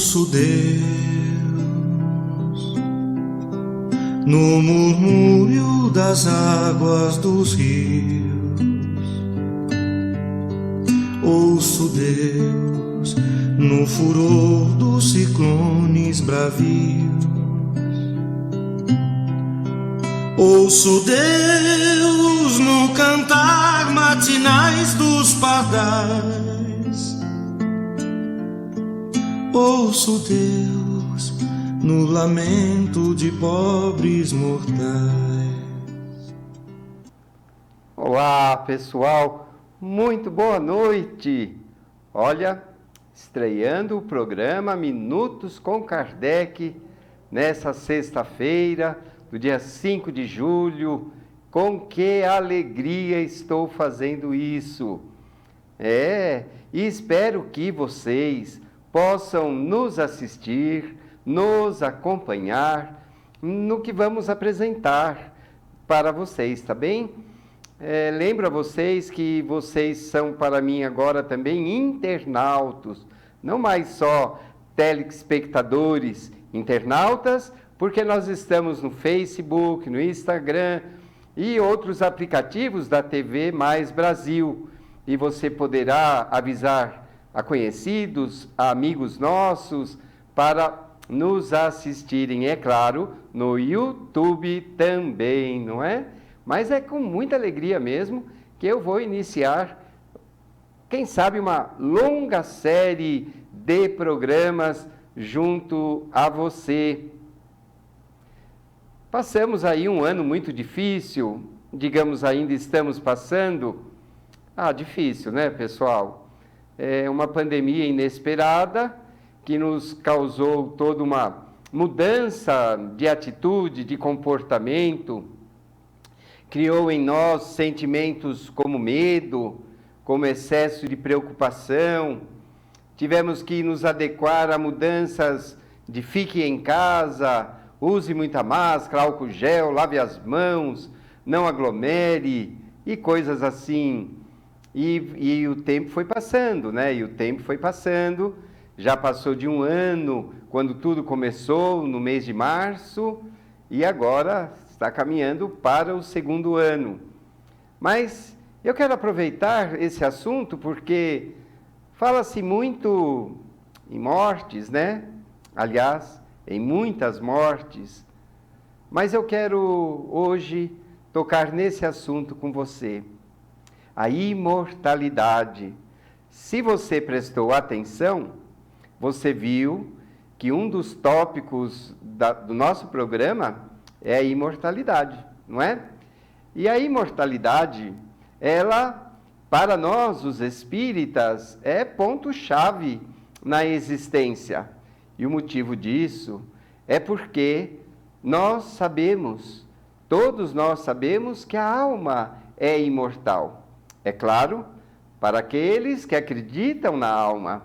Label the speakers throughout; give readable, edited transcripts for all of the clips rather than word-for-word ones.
Speaker 1: Ouço Deus no murmúrio das águas dos rios. Ouço Deus no furor dos ciclones bravios. Ouço Deus no cantar matinais dos pardais. Ouço Deus no lamento de pobres mortais.
Speaker 2: Olá, pessoal, muito boa noite. Olha, estreando o programa Minutos com Kardec nessa sexta-feira, do dia 5 de julho. Com que alegria estou fazendo isso. E espero que vocês possam nos assistir, nos acompanhar no que vamos apresentar para vocês, tá bem? Lembro a vocês que vocês são para mim agora também internautas, não mais só telespectadores, internautas, porque nós estamos no Facebook, no Instagram e outros aplicativos da TV Mais Brasil. E você poderá avisar a conhecidos, a amigos nossos, para nos assistirem, é claro, no YouTube também, não é? Mas é com muita alegria mesmo que eu vou iniciar, quem sabe, uma longa série de programas junto a você. Passamos aí um ano muito difícil, digamos, ainda estamos passando. Difícil, né, pessoal? É uma pandemia inesperada que nos causou toda uma mudança de atitude, de comportamento, criou em nós sentimentos como medo, como excesso de preocupação. Tivemos que nos adequar a mudanças de fique em casa, use muita máscara, álcool gel, lave as mãos, não aglomere e coisas assim. E o tempo foi passando, né? E o tempo foi passando, já passou de um ano, quando tudo começou, no mês de março, e agora está caminhando para o segundo ano. Mas eu quero aproveitar esse assunto porque fala-se muito em mortes, né? Aliás, em muitas mortes. Mas eu quero hoje tocar nesse assunto com você. A imortalidade. Se você prestou atenção, você viu que um dos tópicos do nosso programa é a imortalidade, não é? E a imortalidade, ela, para nós, os espíritas, é ponto-chave na existência. E o motivo disso é porque nós sabemos, todos nós sabemos que a alma é imortal. É claro, para aqueles que acreditam na alma,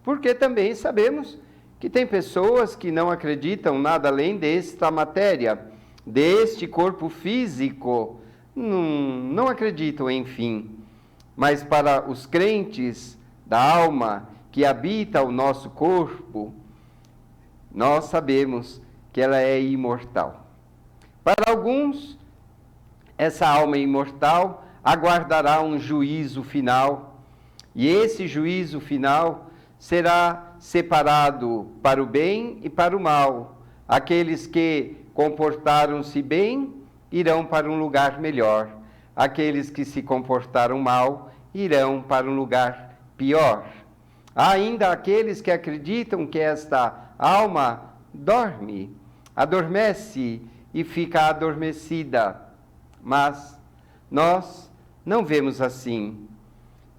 Speaker 2: porque também sabemos que tem pessoas que não acreditam nada além desta matéria, deste corpo físico, não acreditam, enfim. Mas para os crentes da alma que habita o nosso corpo, nós sabemos que ela é imortal. Para alguns, essa alma imortal aguardará um juízo final, e esse juízo final será separado para o bem e para o mal. Aqueles que comportaram-se bem irão para um lugar melhor. Aqueles que se comportaram mal irão para um lugar pior. Há ainda aqueles que acreditam que esta alma dorme, adormece e fica adormecida. Mas nós não vemos assim.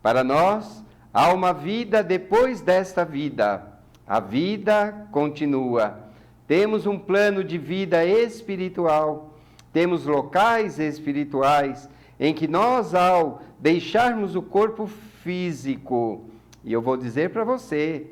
Speaker 2: Para nós, há uma vida depois desta vida. A vida continua. Temos um plano de vida espiritual. Temos locais espirituais em que nós, ao deixarmos o corpo físico, e eu vou dizer para você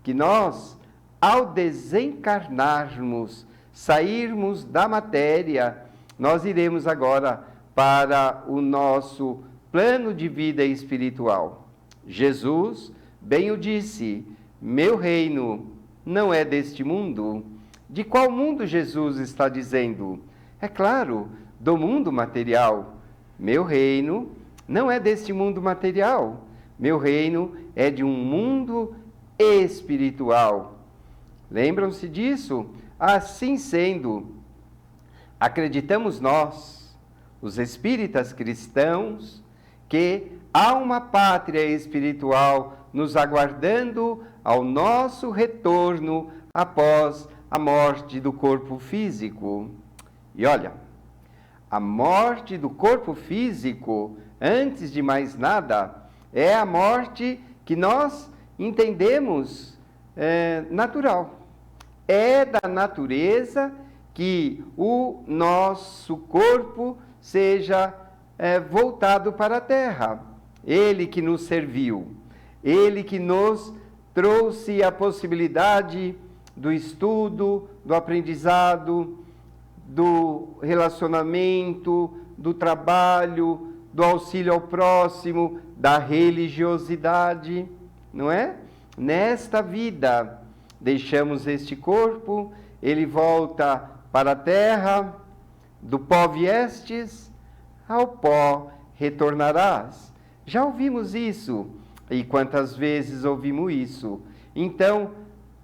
Speaker 2: que nós, ao desencarnarmos, sairmos da matéria, nós iremos agora para o nosso plano de vida espiritual. Jesus bem o disse: meu reino não é deste mundo. De qual mundo Jesus está dizendo? É claro, do mundo material. Meu reino não é deste mundo material. Meu reino é de um mundo espiritual. Lembram-se disso? Assim sendo, acreditamos nós, os espíritas cristãos, que há uma pátria espiritual nos aguardando ao nosso retorno após a morte do corpo físico. E olha, a morte do corpo físico, antes de mais nada, é a morte que nós entendemos natural. É da natureza que o nosso corpo seja voltado para a terra. Ele que nos serviu, ele que nos trouxe a possibilidade do estudo, do aprendizado, do relacionamento, do trabalho, do auxílio ao próximo, da religiosidade, não é? Nesta vida, deixamos este corpo, ele volta para a terra, do pó viestes, ao pó retornarás. Já ouvimos isso, e quantas vezes ouvimos isso? Então,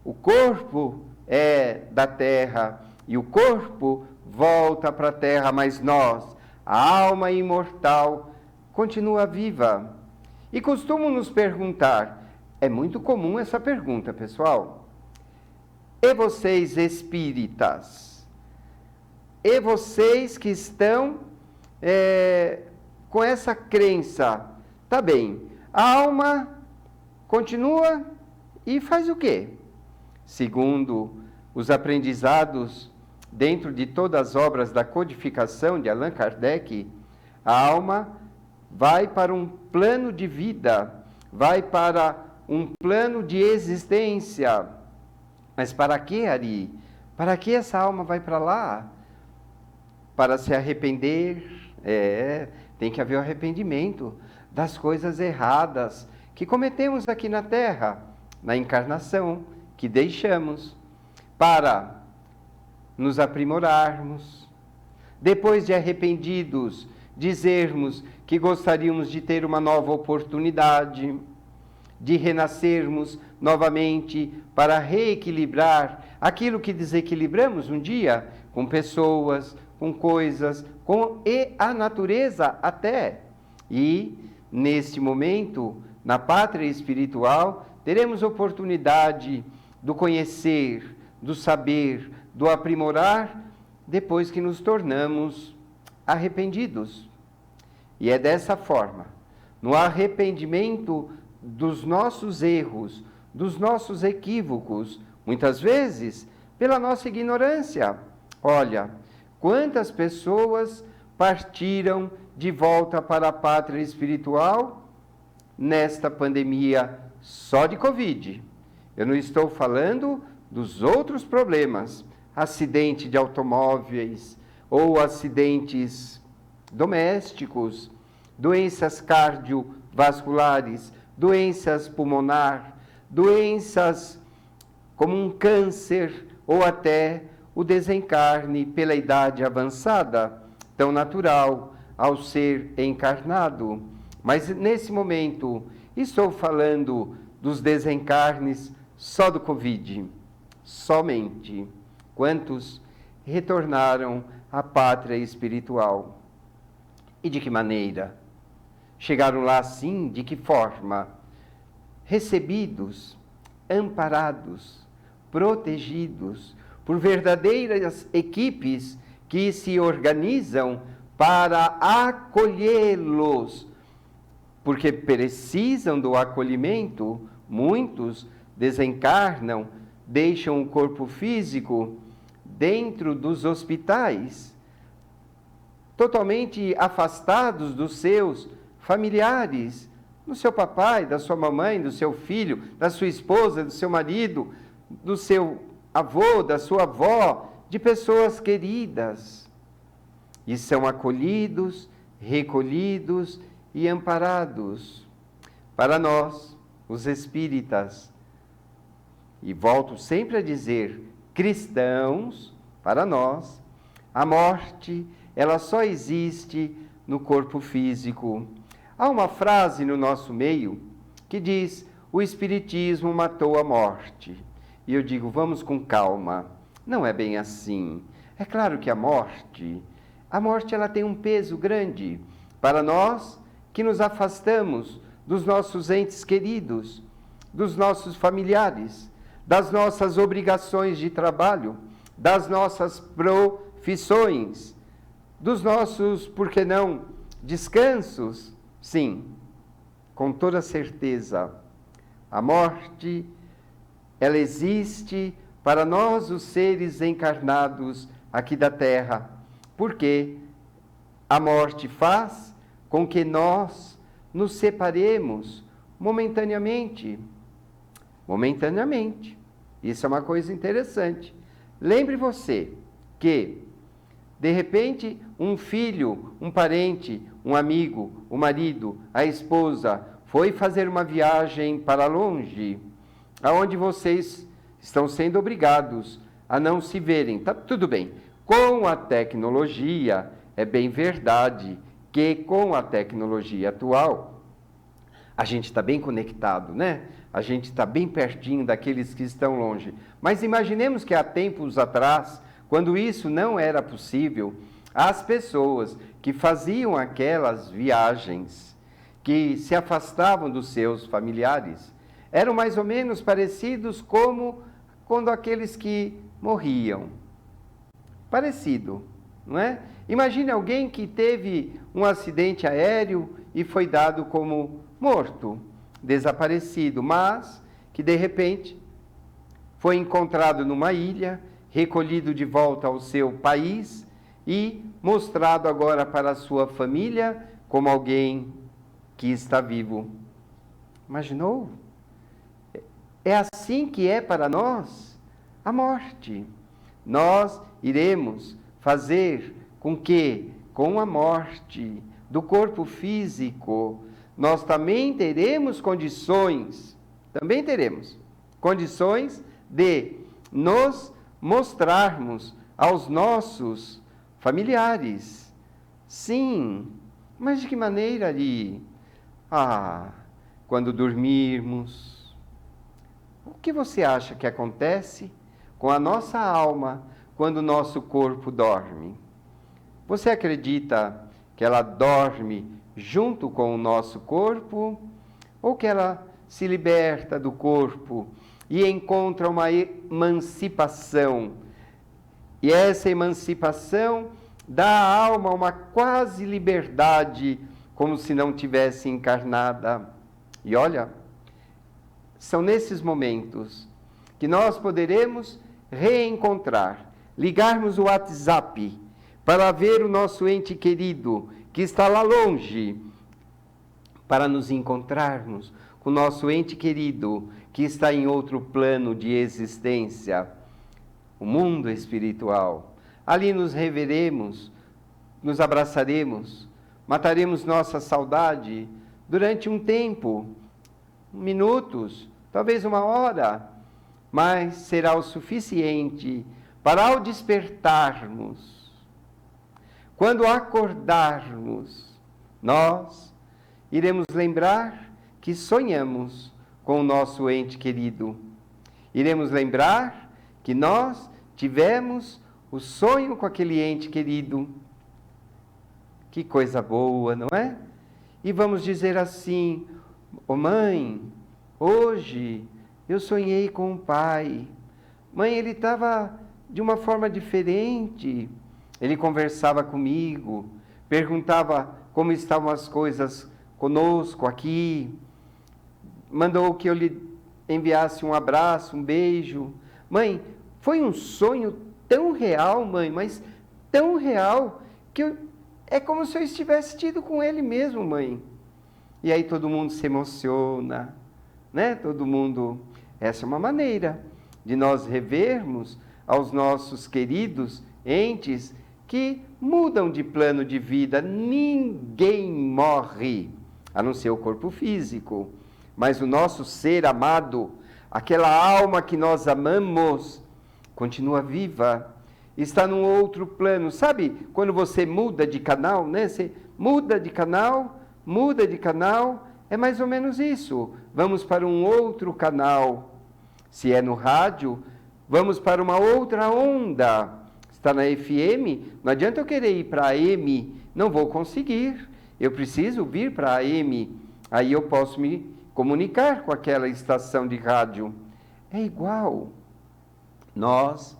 Speaker 2: o corpo é da terra, e o corpo volta para a terra, mas nós, a alma imortal, continua viva. E costumam nos perguntar, é muito comum essa pergunta, pessoal. E vocês espíritas? E vocês que estão com essa crença? Tá bem, a alma continua e faz o quê? Segundo os aprendizados dentro de todas as obras da codificação de Allan Kardec, a alma vai para um plano de vida, vai para um plano de existência. Mas para que, Ari? Para que essa alma vai para lá? Para se arrepender. Tem que haver o arrependimento das coisas erradas que cometemos aqui na Terra, na encarnação, que deixamos, para nos aprimorarmos. Depois de arrependidos, dizermos que gostaríamos de ter uma nova oportunidade, de renascermos novamente para reequilibrar aquilo que desequilibramos um dia, com pessoas, com coisas, e a natureza até. E, neste momento, na pátria espiritual, teremos oportunidade do conhecer, do saber, do aprimorar, depois que nos tornamos arrependidos. E é dessa forma, no arrependimento dos nossos erros, dos nossos equívocos, muitas vezes pela nossa ignorância. Olha, quantas pessoas partiram de volta para a pátria espiritual nesta pandemia só de Covid. Eu não estou falando dos outros problemas, acidente de automóveis ou acidentes domésticos, doenças cardiovasculares, doenças pulmonares, doenças como um câncer ou até o desencarne pela idade avançada, tão natural ao ser encarnado. Mas nesse momento, estou falando dos desencarnes só do Covid, somente. Quantos retornaram à pátria espiritual? E de que maneira? Chegaram lá assim, de que forma? Recebidos, amparados, protegidos por verdadeiras equipes que se organizam para acolhê-los, porque precisam do acolhimento. Muitos desencarnam, deixam o corpo físico dentro dos hospitais, totalmente afastados dos seus familiares, do seu papai, da sua mamãe, do seu filho, da sua esposa, do seu marido, do seu avô, da sua avó, de pessoas queridas. E são acolhidos, recolhidos e amparados. Para nós, os espíritas, e volto sempre a dizer, cristãos, para nós, a morte, ela só existe no corpo físico. Há uma frase no nosso meio que diz, o Espiritismo matou a morte. E eu digo, vamos com calma, não é bem assim. É claro que a morte ela tem um peso grande para nós que nos afastamos dos nossos entes queridos, dos nossos familiares, das nossas obrigações de trabalho, das nossas profissões, dos nossos, por que não, descansos. Sim, com toda certeza, a morte, ela existe para nós, os seres encarnados aqui da Terra, porque a morte faz com que nós nos separemos momentaneamente. Momentaneamente. Isso é uma coisa interessante. Lembre você que, de repente, um filho, um parente, um amigo, o marido, a esposa, foi fazer uma viagem para longe, aonde vocês estão sendo obrigados a não se verem. Tá tudo bem. Com a tecnologia, é bem verdade que com a tecnologia atual, a gente está bem conectado, né? A gente está bem pertinho daqueles que estão longe. Mas imaginemos que há tempos atrás, quando isso não era possível, as pessoas que faziam aquelas viagens, que se afastavam dos seus familiares, eram mais ou menos parecidos como quando aqueles que morriam. Parecido, não é? Imagine alguém que teve um acidente aéreo e foi dado como morto, desaparecido, mas que de repente foi encontrado numa ilha, recolhido de volta ao seu país e mostrado agora para a sua família como alguém que está vivo. Imaginou? É assim que é para nós a morte. Nós iremos fazer com que, com a morte do corpo físico, nós também teremos condições de nos mostrarmos aos nossos familiares. Sim, mas de que maneira ali? Quando dormirmos. O que você acha que acontece com a nossa alma quando o nosso corpo dorme? Você acredita que ela dorme junto com o nosso corpo, ou que ela se liberta do corpo e encontra uma emancipação? E essa emancipação dá à alma uma quase liberdade, como se não tivesse encarnada. E olha, são nesses momentos que nós poderemos reencontrar, ligarmos o WhatsApp para ver o nosso ente querido que está lá longe, para nos encontrarmos com o nosso ente querido que está em outro plano de existência, o mundo espiritual. Ali nos reveremos, nos abraçaremos, mataremos nossa saudade durante um tempo, minutos, talvez uma hora, mas será o suficiente para, ao despertarmos, quando acordarmos, nós iremos lembrar que sonhamos com o nosso ente querido. Iremos lembrar que nós tivemos o sonho com aquele ente querido. Que coisa boa, não é? E vamos dizer assim, mãe, hoje eu sonhei com o pai. Mãe, ele estava de uma forma diferente. Ele conversava comigo, perguntava como estavam as coisas conosco aqui, mandou que eu lhe enviasse um abraço, um beijo. Mãe, foi um sonho tão real, mãe, mas tão real, que é como se eu estivesse tido com ele mesmo, mãe. E aí todo mundo se emociona, né? Todo mundo... Essa é uma maneira de nós revermos aos nossos queridos entes que mudam de plano de vida. Ninguém morre, a não ser o corpo físico. Mas o nosso ser amado, Aquela alma que nós amamos continua viva, está num outro plano. Sabe quando você muda de canal, né? Você muda de canal, é mais ou menos isso. Vamos para um outro canal. Se é no rádio, vamos para uma outra onda. Está na FM, não adianta eu querer ir para a AM, não vou conseguir. Eu preciso vir para a AM, aí eu posso me comunicar com aquela estação de rádio. É igual. Nós,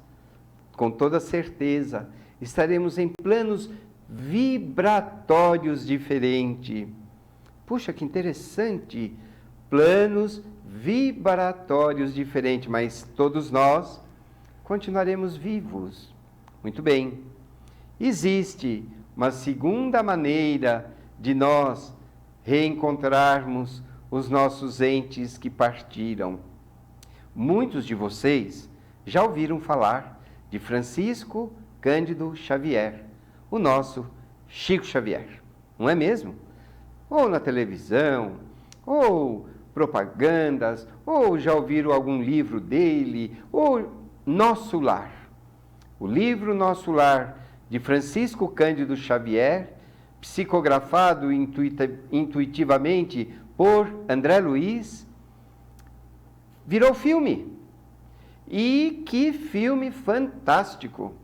Speaker 2: com toda certeza, estaremos em planos vibratórios diferentes. Puxa, que interessante! Planos vibratórios diferentes, mas todos nós continuaremos vivos. Muito bem. Existe uma segunda maneira de nós reencontrarmos os nossos entes que partiram. Muitos de vocês já ouviram falar de Francisco Cândido Xavier, o nosso Chico Xavier, não é mesmo? Ou na televisão, ou propagandas, ou já ouviram algum livro dele, ou Nosso Lar. O livro Nosso Lar, de Francisco Cândido Xavier, psicografado intuitivamente por André Luiz, virou filme. E que filme fantástico!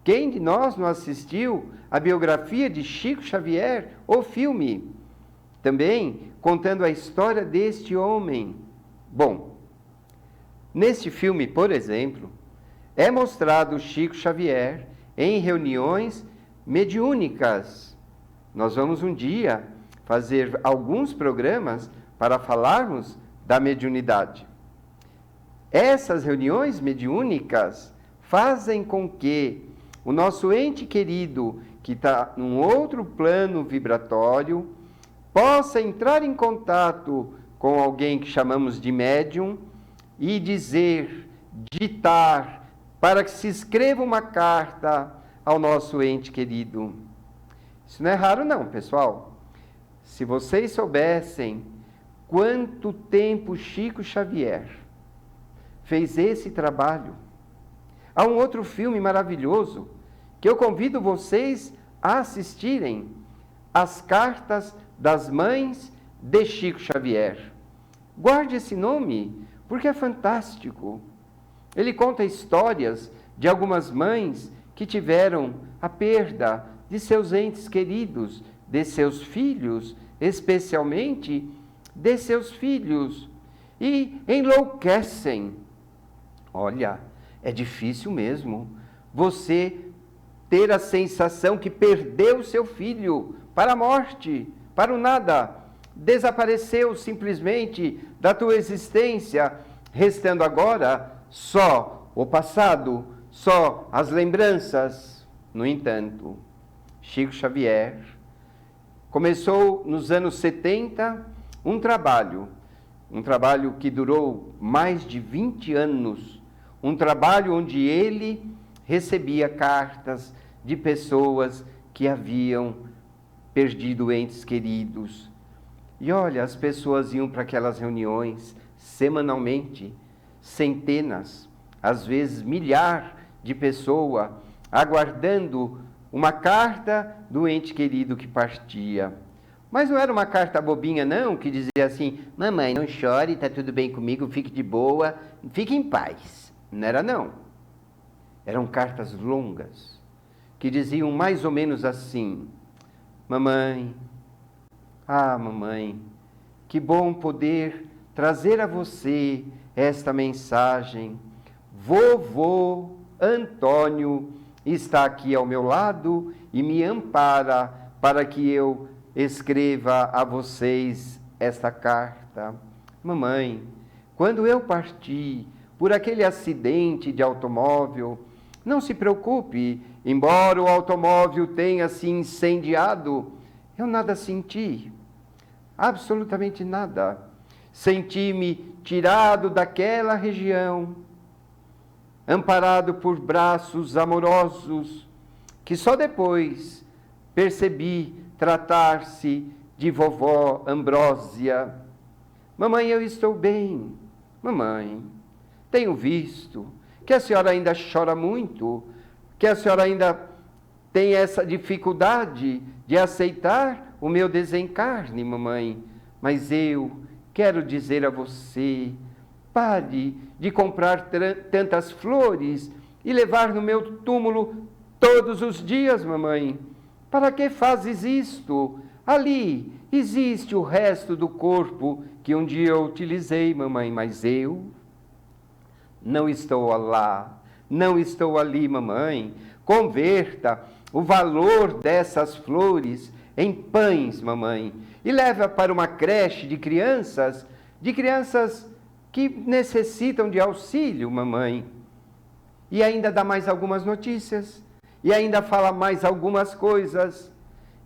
Speaker 2: Quem de nós não assistiu a biografia de Chico Xavier, o filme? Também contando a história deste homem. Bom, neste filme, por exemplo, é mostrado Chico Xavier em reuniões mediúnicas. Nós vamos um dia fazer alguns programas para falarmos da mediunidade. Essas reuniões mediúnicas fazem com que o nosso ente querido, que está num outro plano vibratório, possa entrar em contato com alguém que chamamos de médium e dizer, ditar, para que se escreva uma carta ao nosso ente querido. Isso não é raro não, pessoal. Se vocês soubessem quanto tempo Chico Xavier fez esse trabalho. Há um outro filme maravilhoso que eu convido vocês a assistirem, As Cartas das Mães de Chico Xavier. Guarde esse nome, porque é fantástico. Ele conta histórias de algumas mães que tiveram a perda de seus entes queridos, de seus filhos, especialmente de seus filhos, e enlouquecem. Olha, é difícil mesmo você ter a sensação que perdeu seu filho para a morte, para o nada, desapareceu simplesmente da tua existência, restando agora só o passado, só as lembranças. No entanto, Chico Xavier começou nos anos 70 um trabalho que durou mais de 20 anos, um trabalho onde ele recebia cartas de pessoas que haviam perdido entes queridos. E olha, as pessoas iam para aquelas reuniões semanalmente, centenas, às vezes milhares de pessoas, aguardando uma carta do ente querido que partia. Mas não era uma carta bobinha, não, que dizia assim: mamãe, não chore, está tudo bem comigo, fique de boa, fique em paz. Não era, não. Eram cartas longas, que diziam mais ou menos assim: mamãe, mamãe, que bom poder trazer a você esta mensagem. Vovô Antônio está aqui ao meu lado e me ampara para que eu escreva a vocês esta carta. Mamãe, quando eu parti por aquele acidente de automóvel, não se preocupe, embora o automóvel tenha se incendiado, eu nada senti, absolutamente nada. Senti-me tirado daquela região, amparado por braços amorosos, que só depois percebi tratar-se de vovó Ambrósia. Mamãe, eu estou bem. mamãe, tenho visto que a senhora ainda chora muito, que a senhora ainda tem essa dificuldade de aceitar o meu desencarne, mamãe. Mas eu quero dizer a você, pare de comprar tantas flores e levar no meu túmulo todos os dias, mamãe. Para que fazes isto? Ali existe o resto do corpo que um dia eu utilizei, mamãe, mas eu não estou lá, não estou ali, mamãe. Converta o valor dessas flores em pães, mamãe, e leva para uma creche de crianças que necessitam de auxílio, mamãe. E ainda dá mais algumas notícias, e ainda fala mais algumas coisas.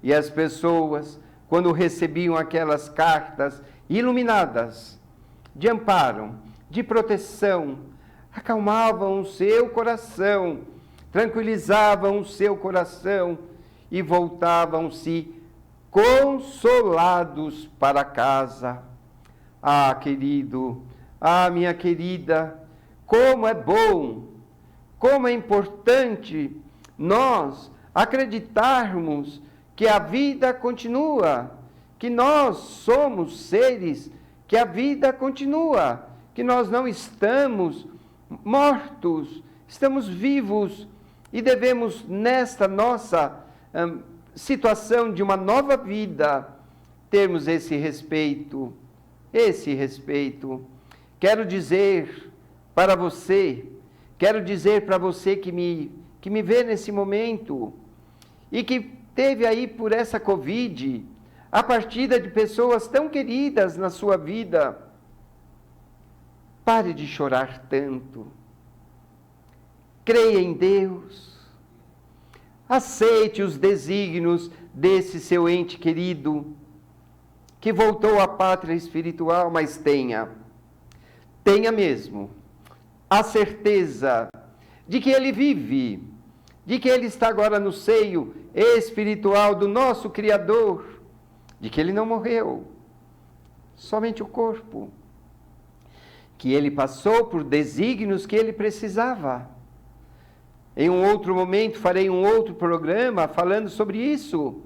Speaker 2: E as pessoas, quando recebiam aquelas cartas iluminadas de amparo, de proteção, acalmavam o seu coração, tranquilizavam o seu coração e voltavam-se consolados para casa. Ah, querido, ah, minha querida, como é bom, como é importante nós acreditarmos que a vida continua, que nós somos seres, que a vida continua, que nós não estamos mortos, estamos vivos e devemos, nesta nossa situação de uma nova vida, termos esse respeito. Quero dizer para você que me vê nesse momento e que teve aí por essa Covid a partida de pessoas tão queridas na sua vida. Pare de chorar tanto. Creia em Deus. Aceite os desígnios desse seu ente querido, que voltou à pátria espiritual, mas tenha mesmo a certeza de que ele vive, de que ele está agora no seio espiritual do nosso Criador, de que ele não morreu, somente o corpo, que ele passou por desígnios que ele precisava. Em um outro momento farei um outro programa falando sobre isso,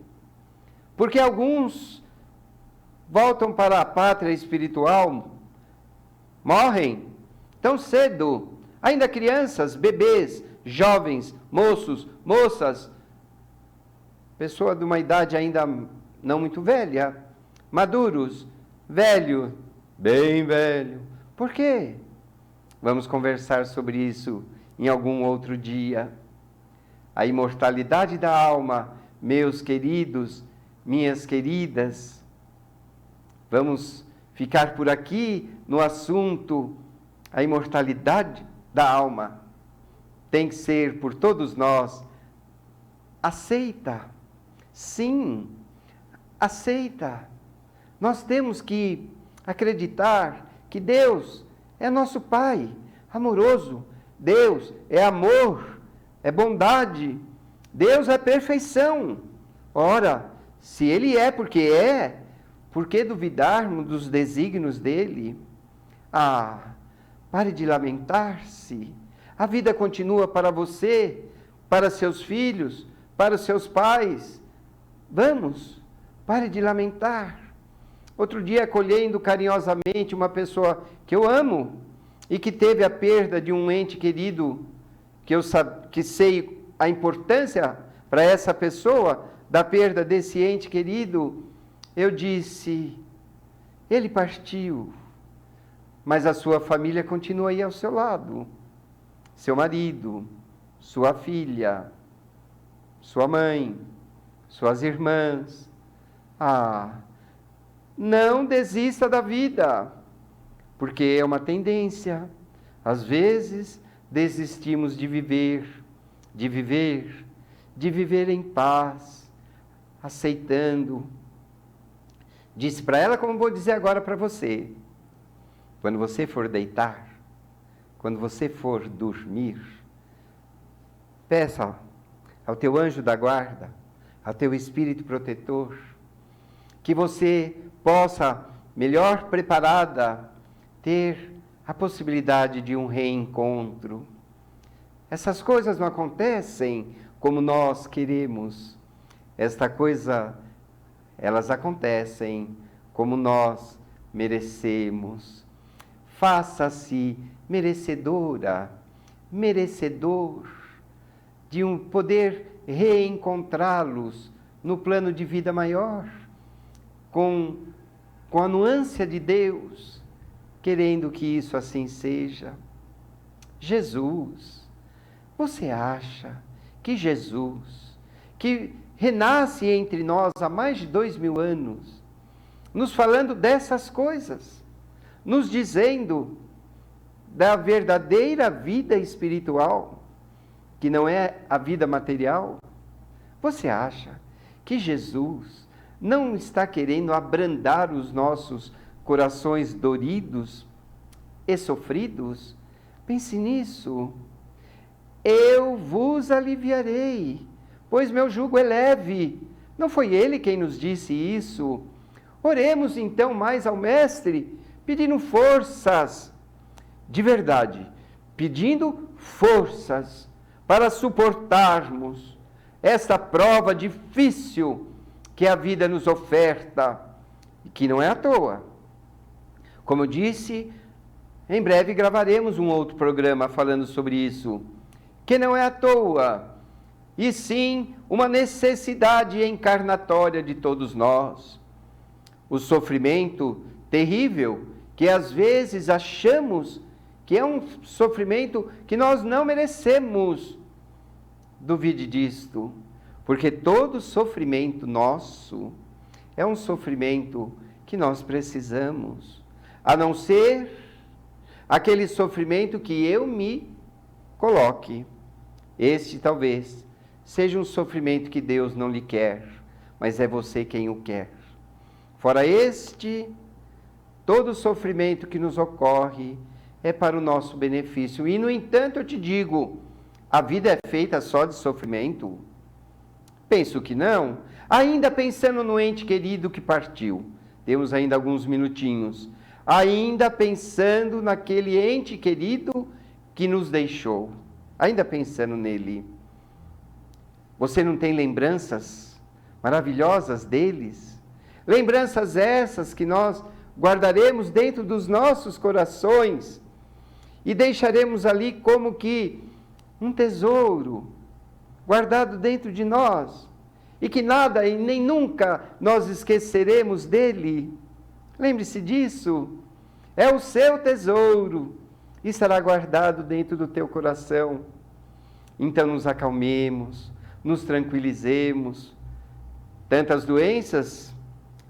Speaker 2: porque alguns voltam para a pátria espiritual, morrem tão cedo, ainda crianças, bebês, jovens, moços, moças, pessoa de uma idade ainda não muito velha, maduros, velho, bem velho. Por quê? Vamos conversar sobre isso em algum outro dia. A imortalidade da alma, meus queridos, minhas queridas. Vamos ficar por aqui no assunto, a imortalidade da alma. Tem que ser por todos nós aceita. Sim, aceita. Nós temos que acreditar que Deus é nosso Pai amoroso. Deus é amor, é bondade. Deus é perfeição. Ora, se Ele é porque é, por que duvidarmos dos desígnios dEle? Ah, pare de lamentar-se. A vida continua para você, para seus filhos, para os seus pais. Vamos, pare de lamentar. Outro dia, acolhendo carinhosamente uma pessoa que eu amo e que teve a perda de um ente querido, que sei a importância para essa pessoa da perda desse ente querido, eu disse, ele partiu, mas a sua família continua aí ao seu lado. Seu marido, sua filha, sua mãe, suas irmãs. Ah, não desista da vida, porque é uma tendência. Às vezes, desistimos de viver em paz, aceitando. Disse para ela, como vou dizer agora para você. Quando você for deitar, quando você for dormir, peça ao teu anjo da guarda, ao teu espírito protetor, que você possa, melhor preparada, ter a possibilidade de um reencontro. Essas coisas não acontecem como nós queremos. Elas acontecem como nós merecemos. Faça-se merecedora, merecedor de um poder reencontrá-los no plano de vida maior, com a nuance de Deus, querendo que isso assim seja. Jesus, você acha que Jesus, que renasce entre nós há mais de 2000 anos, nos falando dessas coisas, nos dizendo da verdadeira vida espiritual, que não é a vida material? Você acha que Jesus não está querendo abrandar os nossos corações doridos e sofridos? Pense nisso. Eu vos aliviarei, pois meu jugo é leve. Não foi ele quem nos disse isso? Oremos então mais ao Mestre, pedindo forças, de verdade, pedindo forças para suportarmos esta prova difícil que a vida nos oferta, e que não é à toa. Como eu disse, em breve gravaremos um outro programa falando sobre isso, que não é à toa, e sim uma necessidade encarnatória de todos nós. O sofrimento terrível, que às vezes achamos que é um sofrimento que nós não merecemos, duvide disto, porque todo sofrimento nosso é um sofrimento que nós precisamos, a não ser aquele sofrimento que eu me coloque. Este talvez seja um sofrimento que Deus não lhe quer, mas é você quem o quer. Fora este, todo sofrimento que nos ocorre é para o nosso benefício. E, no entanto, eu te digo, a vida é feita só de sofrimento? Penso que não. Ainda pensando no ente querido que partiu, temos ainda alguns minutinhos. Ainda pensando naquele ente querido que nos deixou. Ainda pensando nele. Você não tem lembranças maravilhosas deles? Lembranças essas que nós guardaremos dentro dos nossos corações e deixaremos ali como que um tesouro guardado dentro de nós e que nada e nem nunca nós esqueceremos dele. Lembre-se disso. É o seu tesouro e estará guardado dentro do teu coração. Então nos acalmemos, nos tranquilizemos. Tantas doenças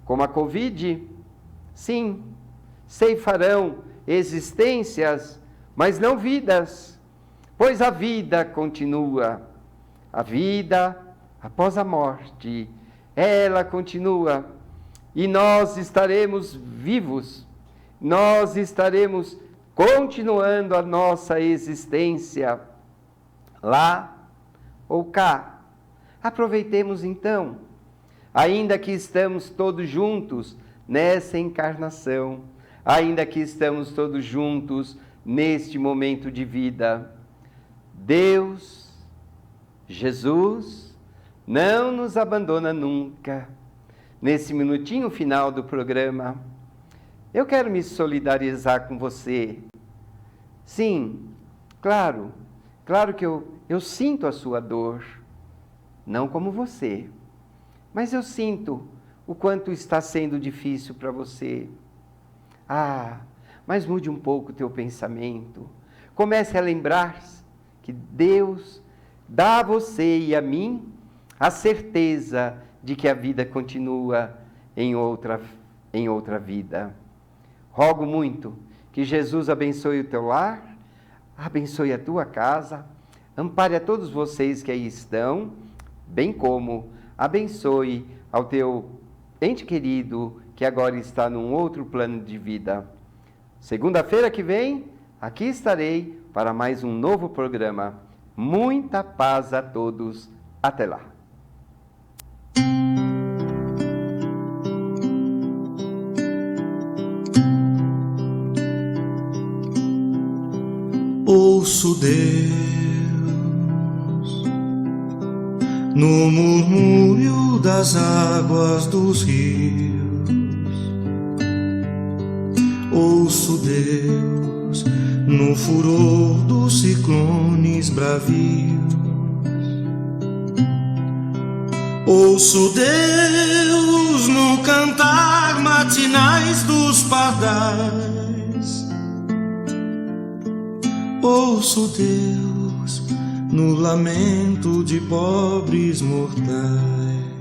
Speaker 2: como a Covid, sim, ceifarão existências, mas não vidas, pois a vida continua. A vida após a morte, ela continua. E nós estaremos vivos, nós estaremos continuando a nossa existência, lá ou cá. Aproveitemos então, ainda que estamos todos juntos nessa encarnação, ainda que estamos todos juntos neste momento de vida, Deus, Jesus, não nos abandona nunca. Nesse minutinho final do programa, eu quero me solidarizar com você. Sim, claro que eu sinto a sua dor, não como você, mas eu sinto o quanto está sendo difícil para você. Mas mude um pouco o teu pensamento. Comece a lembrar-se que Deus dá a você e a mim a certeza de que a vida continua em outra vida. Rogo muito que Jesus abençoe o teu lar, abençoe a tua casa, ampare a todos vocês que aí estão, bem como abençoe ao teu ente querido que agora está num outro plano de vida. Segunda-feira que vem, aqui estarei para mais um novo programa. Muita paz a todos. Até lá.
Speaker 1: Ouço Deus no murmúrio das águas dos rios. Ouço Deus no furor dos ciclones bravios. Ouço Deus no cantar matinais dos pardais. Ouço Deus no lamento de pobres mortais.